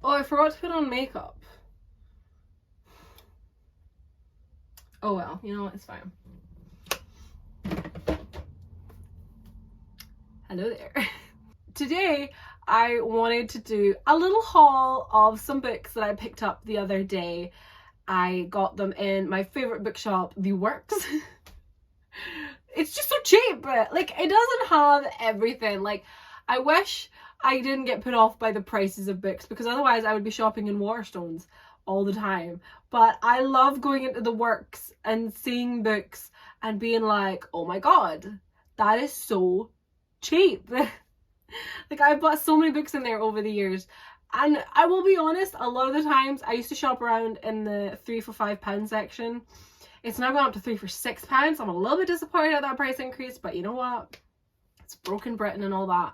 Oh, I forgot to put on makeup. Oh well, you know what, it's fine. Hello there. Today, I wanted to do a little haul of some books that I picked up the other day. I got them in my favourite bookshop, The Works. It's just so cheap, like, it doesn't have everything. Like, I wish I didn't get put off by the prices of books, because otherwise I would be shopping in Waterstones all the time. But I love going into The Works and seeing books and being like, oh my god, that is so cheap. Like, I've bought so many books in there over the years. And I will be honest, a lot of the times I used to shop around in the £3 for £5 section. It's now gone up to £3 for £6. I'm a little bit disappointed at that price increase, but you know what? It's broken Britain and all that.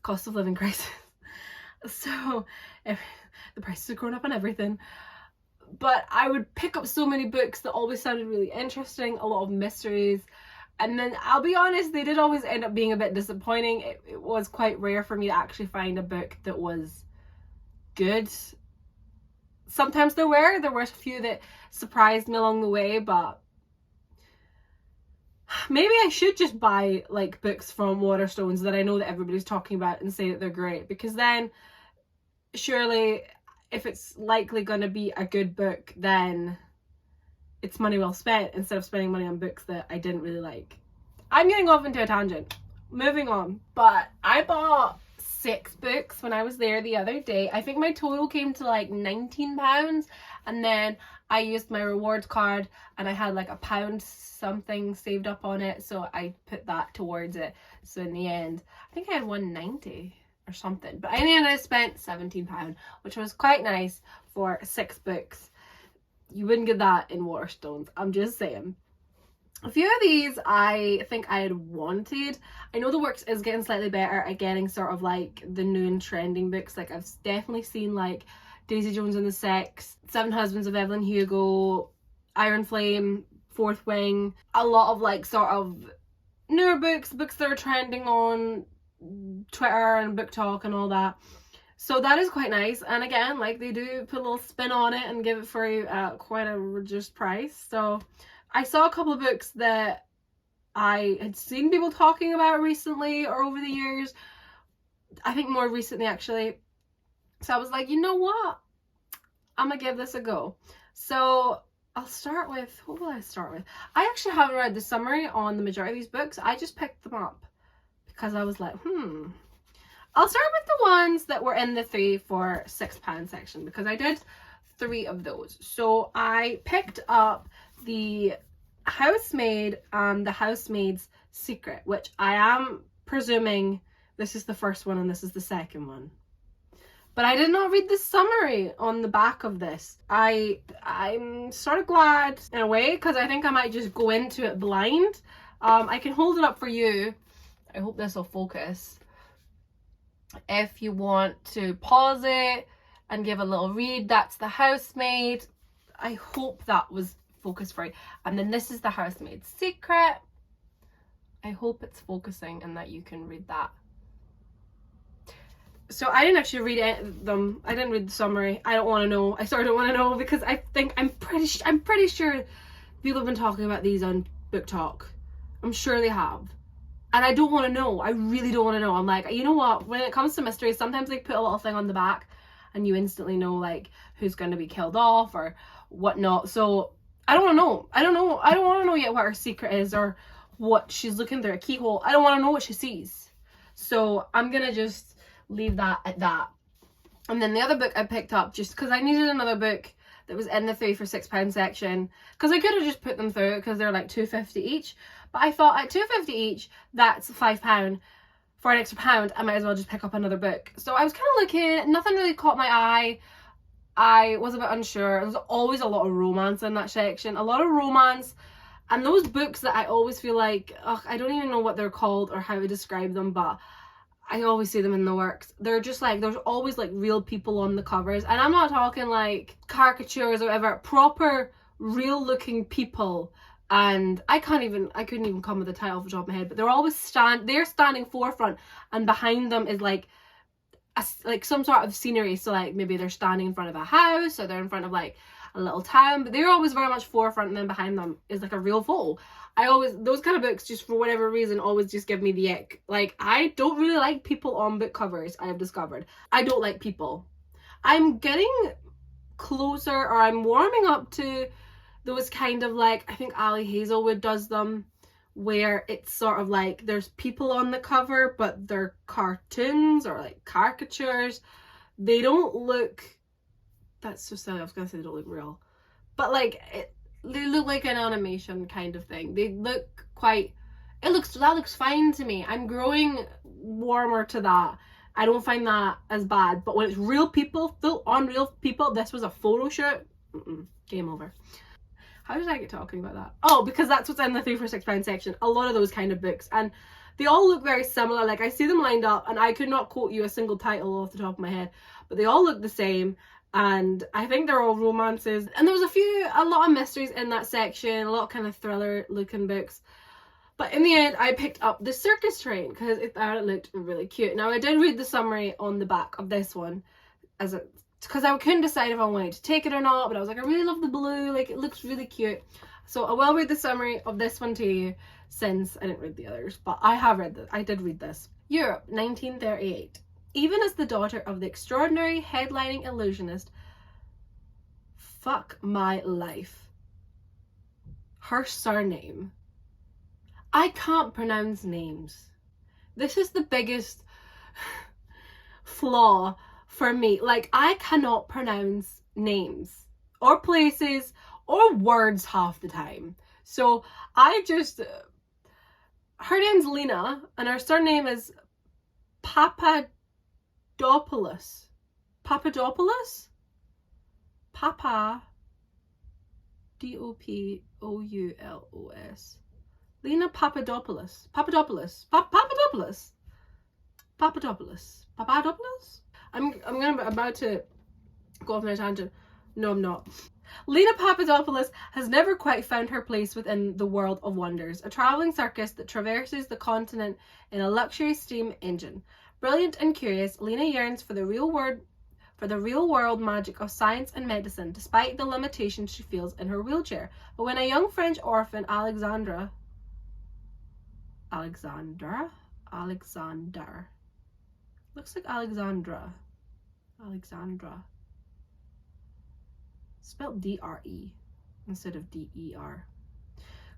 Cost of living crisis. So the prices are going up on everything. But I would pick up so many books that always sounded really interesting, a lot of mysteries. And then, I'll be honest, they did always end up being a bit disappointing. It was quite rare for me to actually find a book that was good. Sometimes there were a few that surprised me along the way, but maybe I should just buy like books from Waterstones that I know that everybody's talking about and say that they're great, because then surely if it's likely going to be a good book, then it's money well spent instead of spending money on books that I didn't really like. I'm getting off into a tangent. Moving on. But I bought 6 books when I was there the other day. I think my total came to like £19, and then I used my rewards card and I had like £1 something saved up on it, so I put that towards it. So in the end, I think I had £1.90 or something. But in the end, I spent £17, which was quite nice for 6 books. You wouldn't get that in Waterstones, I'm just saying. A few of these I think I had wanted. I know The Works is getting slightly better at getting sort of like the new and trending books. Like, I've definitely seen like Daisy Jones and the Six, Seven Husbands of Evelyn Hugo, Iron Flame, Fourth Wing. A lot of like sort of newer books that are trending on Twitter and Book Talk and all that. So that is quite nice, and again, like, they do put a little spin on it and give it for you at quite a reduced price. So I saw a couple of books that I had seen people talking about recently or over the years. I think more recently, actually. So I was like, you know what? I'm gonna give this a go. So I'll start with, what will I start with? I actually haven't read the summary on the majority of these books. I just picked them up because I was like, I'll start with the ones that were in the £3 for £6 section, because I did 3 of those. So I picked up the Housemaid and the Housemaid's Secret, which I am presuming this is the first one and this is the second one. But I did not read the summary on the back of this. I'm sort of glad in a way, because I think I might just go into it blind. I can hold it up for you. I hope this will focus. If you want to pause it and give a little read, that's the Housemaid. I hope that was focused for you. And then this is the Housemaid's Secret. I hope it's focusing and that you can read that. So I didn't actually read them. I didn't read the summary. I don't want to know. I sort of don't want to know, because I think I'm pretty sure people have been talking about these on Book Talk. I'm sure they have. And I don't want to know. I really don't want to know. I'm like, you know what? When it comes to mysteries, sometimes they put a little thing on the back and you instantly know like who's going to be killed off or whatnot. So I don't want to know. I don't want to know yet what her secret is or what she's looking through a keyhole. I don't want to know what she sees. So I'm going to just leave that at that. And then the other book I picked up, just because I needed another book that was in the £3 for £6 section, because I could have just put them through because they're like £2.50 each. But I thought at £2.50 each, that's £5. For an extra £1, I might as well just pick up another book. So I was kind of looking, nothing really caught my eye. I was a bit unsure. There's always a lot of romance in that section. A lot of romance. And those books that I always feel like, I don't even know what they're called or how to describe them, but I always see them in the works. They're just like, there's always like real people on the covers. And I'm not talking like caricatures or whatever. Proper, real looking people. And I couldn't even come with a title off the top of my head, but they're always standing forefront, and behind them is like like some sort of scenery. So like maybe they're standing in front of a house, or they're in front of like a little town, but they're always very much forefront, and then behind them is like a real photo. Those kind of books, just for whatever reason, always just give me the ick. Like, I don't really like people on book covers, I have discovered. I don't like people. I'm getting closer, or I'm warming up to those kind of, like, I think Ali Hazelwood does them, where it's sort of like there's people on the cover, but they're cartoons or like caricatures. They don't look, that's so silly, I was gonna say they don't look real, but like they look like an animation kind of thing. They look quite, that looks fine to me. I'm growing warmer to that. I don't find that as bad. But when it's real people, full on real people, this was a photo shoot, game over. How did I get talking about that? Oh, because that's what's in the 3 for £6 section. A lot of those kind of books, and they all look very similar. Like, I see them lined up, and I could not quote you a single title off the top of my head, but they all look the same, and I think they're all romances. And there was a lot of mysteries in that section, a lot of kind of thriller looking books. But in the end, I picked up the Circus Train because I thought it looked really cute. Now, I did read the summary on the back of this one, because I couldn't decide if I wanted to take it or not, but I was like, I really love the blue, like, it looks really cute. So I will read the summary of this one to you, since I didn't read the others, but I did read this. Europe, 1938. Even as the daughter of the extraordinary headlining illusionist, fuck my life, her surname. I can't pronounce names. This is the biggest flaw for me. Like, I cannot pronounce names or places or words half the time. So her name's Lena, and her surname is Papadopoulos. Papadopoulos? Papa, Dopoulos. Lena Papadopoulos. Papadopoulos. I'm about to go off on a tangent. No, I'm not. Lena Papadopoulos has never quite found her place within the world of wonders, a travelling circus that traverses the continent in a luxury steam engine. Brilliant and curious, Lena yearns for the real world magic of science and medicine, despite the limitations she feels in her wheelchair. But when a young French orphan, Alexander, looks like Alexandra, spelled D-R-E instead of D-E-R,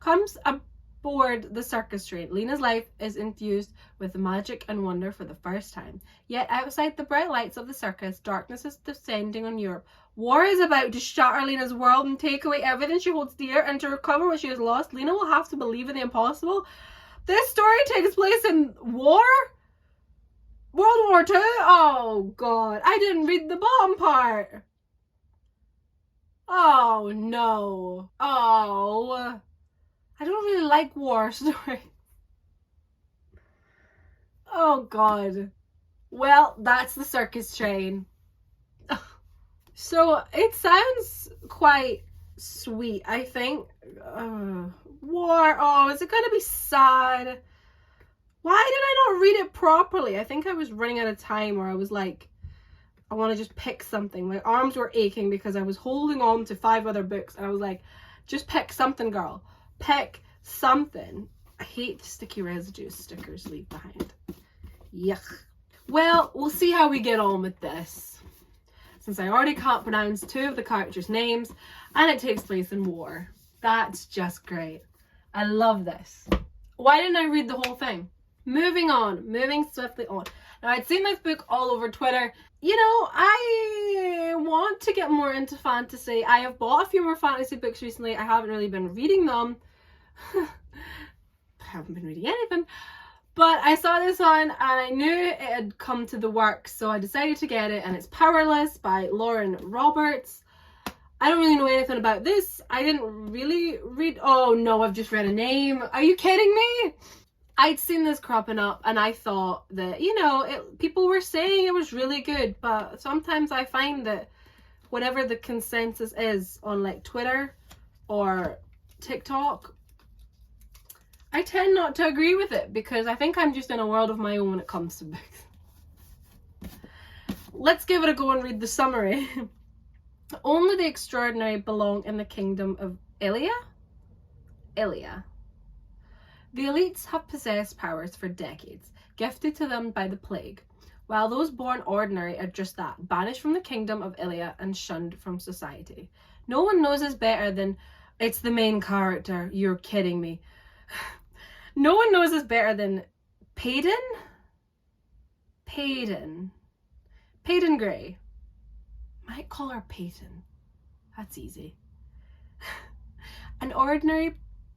comes aboard the circus train, Lena's life is infused with magic and wonder for the first time. Yet outside the bright lights of the circus, darkness is descending on Europe. War is about to shatter Lena's world and take away everything she holds dear, and to recover what she has lost, Lena will have to believe in the impossible. This story takes place in war? World War II? Oh god, I didn't read the bottom part. Oh no. Oh, I don't really like war stories. Oh god. Well, that's the Circus Train. So it sounds quite sweet, I think. War. Oh, is it gonna be sad? Why did I not read it properly? I think I was running out of time, or I was like, I want to just pick something. My arms were aching because I was holding on to 5 other books, and I was like, just pick something, girl. Pick something. I hate the sticky residue stickers leave behind. Yuck. Well, we'll see how we get on with this, since I already can't pronounce 2 of the characters' names, and it takes place in war. That's just great. I love this. Why didn't I read the whole thing? Moving swiftly on. Now, I'd seen this book all over Twitter. You know, I want to get more into fantasy. I have bought a few more fantasy books recently. I haven't really been reading them. I haven't been reading anything. But I saw this one, and I knew it had come to the works, so I decided to get it, and it's Powerless by Lauren Roberts. I don't really know anything about this. I didn't really read... Oh no, I've just read a name. Are you kidding me? I'd seen this cropping up, and I thought that, you know, people were saying it was really good, but sometimes I find that whatever the consensus is on like Twitter or TikTok, I tend not to agree with it, because I think I'm just in a world of my own when it comes to books. let's give it a go and read the summary. Only the extraordinary belong in the kingdom of Ilia. The elites have possessed powers for decades, gifted to them by the plague, while those born ordinary are just that, banished from the kingdom of Ilia and shunned from society. No one knows us better than... It's the main character. You're kidding me. No one knows us better than Payton Gray. Might call her Peyton. That's easy. An ordinary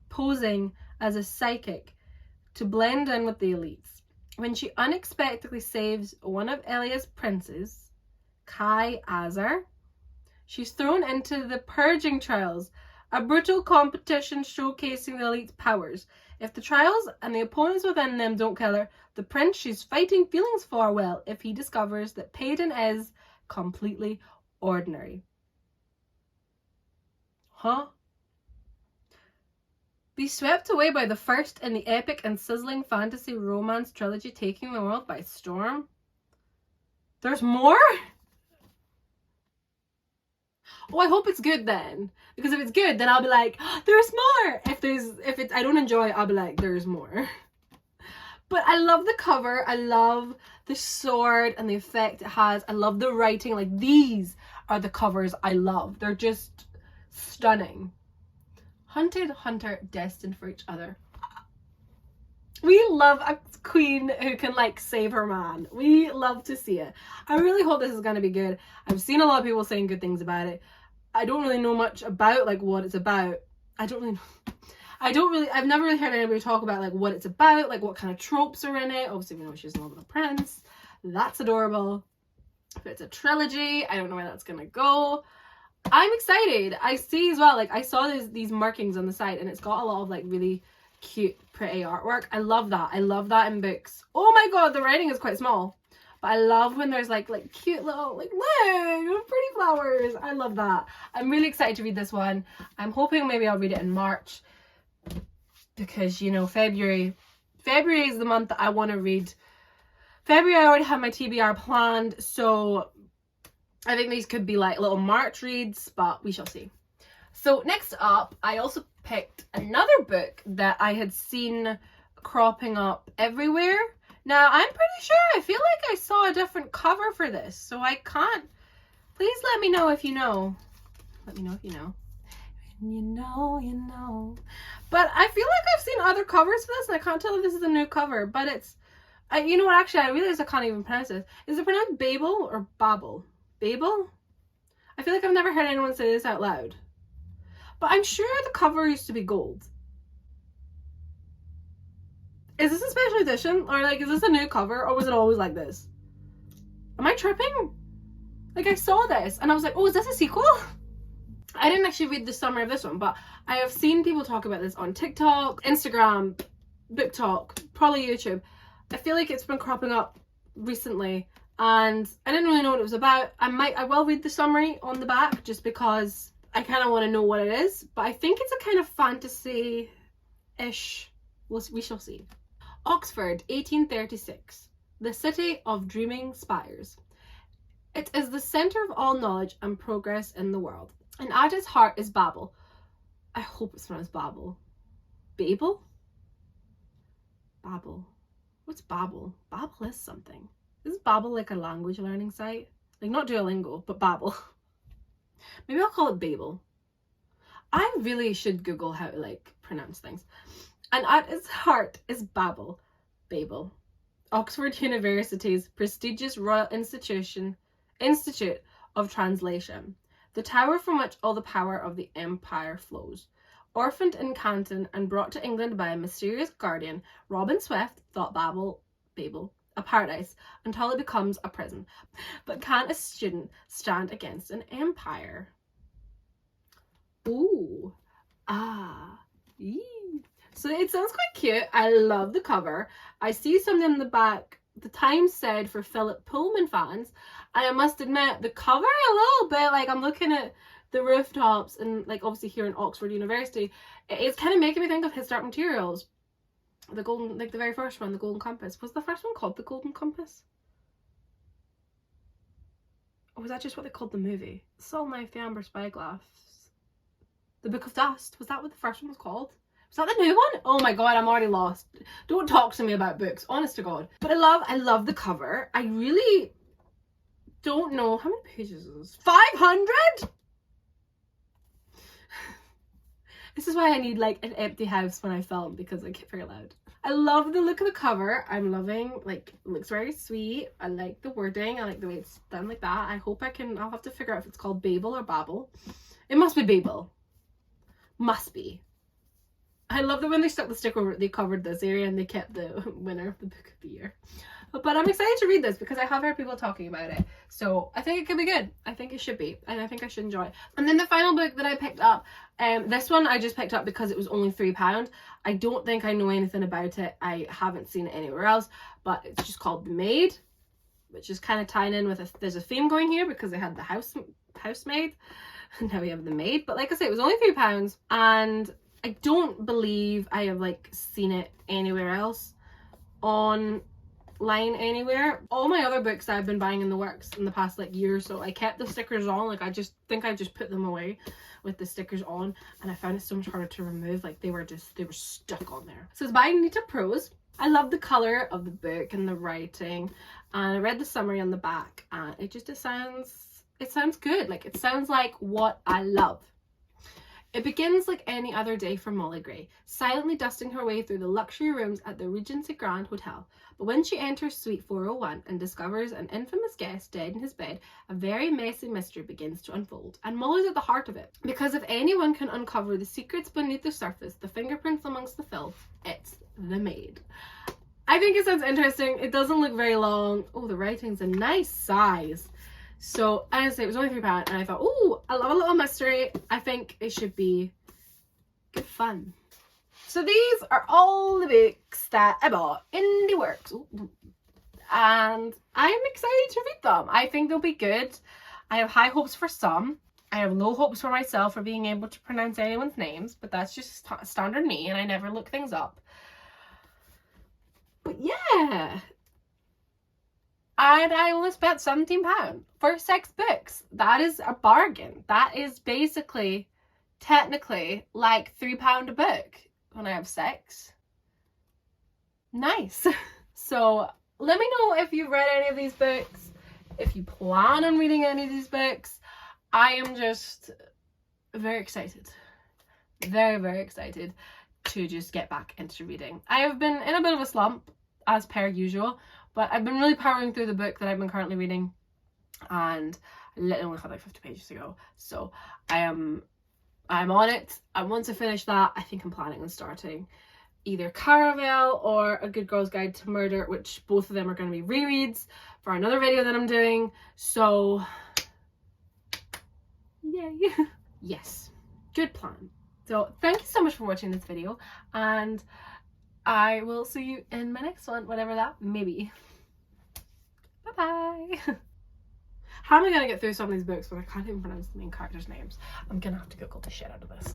posing as a psychic to blend in with the elites. When she unexpectedly saves one of Elia's princes, Kai Azar, she's thrown into the purging trials, a brutal competition showcasing the elite's powers. If the trials and the opponents within them don't kill her, the prince she's fighting feelings for will if he discovers that Payton is completely ordinary. Huh? Be swept away by the first in the epic and sizzling fantasy romance trilogy taking the world by storm? There's more? Oh, I hope it's good then. Because if it's good, then I'll be like, oh, there's more! If I don't enjoy it, I'll be like, there's more. But I love the cover. I love the sword and the effect it has. I love the writing. Like, these are the covers I love. They're just stunning. Hunted, hunter, destined for each other. We love a queen who can, like, save her man. We love to see it. I really hope this is going to be good. I've seen a lot of people saying good things about it. I don't really know much about, like, what it's about. I've never really heard anybody talk about, like, what it's about, like, what kind of tropes are in it. Obviously, we know she's in love with a prince. That's adorable. If it's a trilogy, I don't know where that's going to go. I'm excited. I see as well, like, I saw these markings on the side, and it's got a lot of, like, really cute, pretty artwork. I love that. I love that in books. Oh my god, the writing is quite small. But I love when there's, like cute little, like, look, pretty flowers. I love that. I'm really excited to read this one. I'm hoping maybe I'll read it in March. Because, you know, February is the month that I want to read. February, I already have my TBR planned, so I think these could be like little March reads, but we shall see. So next up, I also picked another book that I had seen cropping up everywhere. Now, I'm pretty sure, I feel like I saw a different cover for this, so I can't. Please let me know if you know. Let me know if you know. You know, you know. But I feel like I've seen other covers for this, and I can't tell if this is a new cover, but it's... you know what, actually, I realize I can't even pronounce this. Is it pronounced Babel or Babel? Babel? I feel like I've never heard anyone say this out loud. But I'm sure the cover used to be gold. Is this a special edition? Or, like, is this a new cover? Or was it always like this? Am I tripping? Like, I saw this, and I was like, oh, is this a sequel? I didn't actually read the summary of this one, but I have seen people talk about this on TikTok, Instagram, Book Talk, probably YouTube. I feel like it's been cropping up recently, and I didn't really know what it was about. I will read the summary on the back, just because I kind of want to know what it is, but I think it's a kind of fantasy-ish. We shall see. Oxford, 1836. The city of dreaming spires. It is the centre of all knowledge and progress in the world, and at its heart is Babel. I hope it's pronounced Babel. Babel? Babel. What's Babel? Babel is something. Is Babel like a language learning site? Like, not Duolingo, but Babel. Maybe I'll call it Babel. I really should Google how to, like, pronounce things. And at its heart is Babel. Babel. Oxford University's prestigious Royal Institute of Translation. The tower from which all the power of the empire flows. Orphaned in Canton and brought to England by a mysterious guardian, Robin Swift thought Babel, a paradise until it becomes a prison. But can a student stand against an empire? Ooh. Ah. Yee. So it sounds quite cute. I love the cover. I see something in the back. The Times said for Philip Pullman fans. And I must admit, the cover a little bit, like, I'm looking at the rooftops and, like, obviously here in Oxford University, it's kind of making me think of Historic Materials. The golden, like, the very first one, the Golden Compass. Was the first one called the Golden Compass? Or was that just what they called the movie? Soul Knife, the Amber Spyglass, the Book of Dust. Was that what the first one was called? Was that the new one? Oh my god, I'm already lost. Don't talk to me about books, honest to god. But I love the cover. I really don't know, how many pages is this? 500? This is why I need like an empty house when I film, because I get very loud. I love the look of the cover. I'm loving, like, it looks very sweet. I like the wording. I like the way it's done like that. I hope I'll have to figure out if it's called Babel or Babel. It must be Babel. Must be. I love that when they stuck the sticker, they covered this area and they kept the winner of the book of the year. But I'm excited to read this because I have heard people talking about it. So I think it could be good. I think it should be. And I think I should enjoy it. And then the final book that I picked up, this one I just picked up because it was only £3. I don't think I know anything about it. I haven't seen it anywhere else. But it's just called The Maid, which is kind of tying in with there's a theme going here because they had the Housemaid. And now we have The Maid. But like I said, it was only £3. And I don't believe I have like seen it anywhere else online anywhere. All my other books that I've been buying in the works in the past like year or so, I kept the stickers on. Like I just put them away with the stickers on, and I found it so much harder to remove. Like they were stuck on there. So it's by Nita Prose. I love the color of the book and the writing, and I read the summary on the back, and it sounds good. Like it sounds like what I love. It begins like any other day for Molly Gray, silently dusting her way through the luxury rooms at the Regency Grand Hotel. But when she enters Suite 401 and discovers an infamous guest dead in his bed, a very messy mystery begins to unfold, and Molly's at the heart of it. Because if anyone can uncover the secrets beneath the surface, the fingerprints amongst the filth, it's the Maid. I think it sounds interesting. It doesn't look very long. Oh, the writing's a nice size. So, honestly, it was only £3, and I thought, oh, I love a little mystery. I think it should be good fun. So these are all the books that I bought in the works. Ooh. And I'm excited to read them. I think they'll be good. I have high hopes for some. I have low hopes for myself for being able to pronounce anyone's names, but that's just standard me, and I never look things up. But yeah. And I only spent £17 for 6 books. That is a bargain. That is basically, technically, like £3 a book when I have 6. Nice. So let me know if you've read any of these books, if you plan on reading any of these books. I am just very excited. Very, very excited to just get back into reading. I have been in a bit of a slump, as per usual. But I've been really powering through the book that I've been currently reading, and I literally only had like 50 pages to go. So I'm on it. And once I finish that, I think I'm planning on starting either Caravel or A Good Girl's Guide to Murder, which both of them are going to be rereads for another video that I'm doing. So yay. Yes, good plan. So thank you so much for watching this video, and I will see you in my next one, whatever that may be. Bye-bye. How am I going to get through some of these books when I can't even pronounce the main characters' names? I'm going to have to Google the shit out of this.